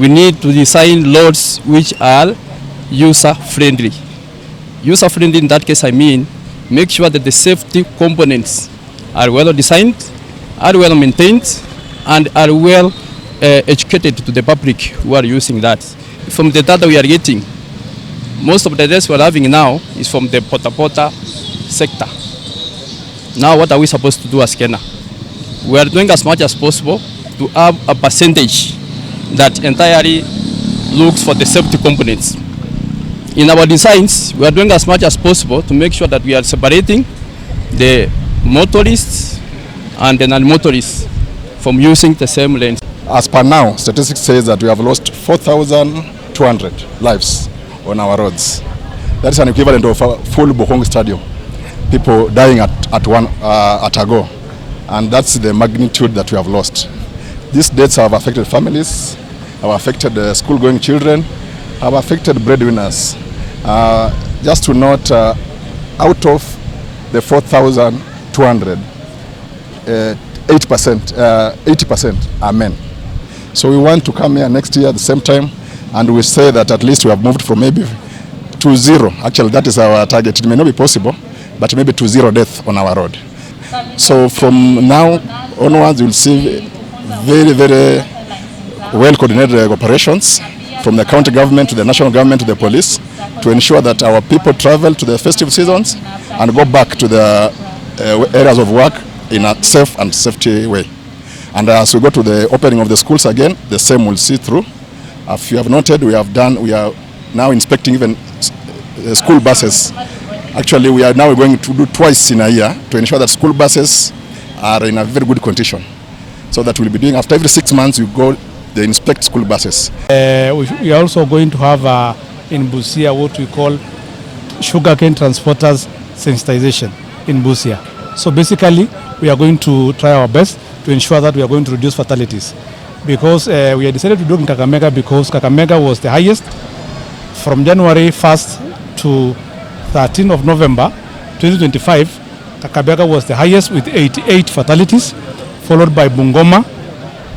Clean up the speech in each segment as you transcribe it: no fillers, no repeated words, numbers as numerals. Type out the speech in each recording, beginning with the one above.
we need to design roads which are user-friendly. User-friendly in that case, I mean, make sure that the safety components are well designed, are well maintained, and are well educated to the public who are using that. From the data we are getting, most of the deaths we are having now is from the pota sector. Now what are we supposed to do as Kenya? We are doing as much as possible to have a percentage that entirely looks for the safety components. In our designs, we are doing as much as possible to make sure that we are separating the motorists and the non-motorists from using the same lanes. As per now, statistics says that we have lost 4,200 lives on our roads. That is an equivalent of a full Ruhonge stadium. People dying at a go. And that's the magnitude that we have lost. These deaths have affected families, have affected school-going children, have affected breadwinners. Just to note, out of the 4,200, 80% are men. So we want to come here next year at the same time, and we say that at least we have moved from maybe to zero. Actually, that is our target. It may not be possible, but maybe to zero death on our road. So from now onwards, you'll see very, very well coordinated operations from the county government to the national government to the police to ensure that our people travel to the festive seasons and go back to the areas of work in a safe and safety way. And as we go to the opening of the schools again, the same will see through. As you have noted, we are now inspecting even school buses. Actually, we are now going to do twice in a year to ensure that school buses are in a very good condition. So that we'll be doing after every 6 months, they inspect school buses. We are also going to have in Busia what we call sugarcane transporters sensitization in Busia. So basically, we are going to try our best to ensure that we are going to reduce fatalities. Because we have decided to do it in Kakamega because Kakamega was the highest from January 1st to 13th of November 2025. Kakamega was the highest with 88 fatalities, followed by Bungoma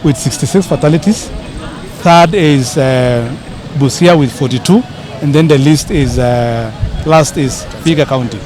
with 66 fatalities. Third is Busia with 42, and then the last is Vihiga County.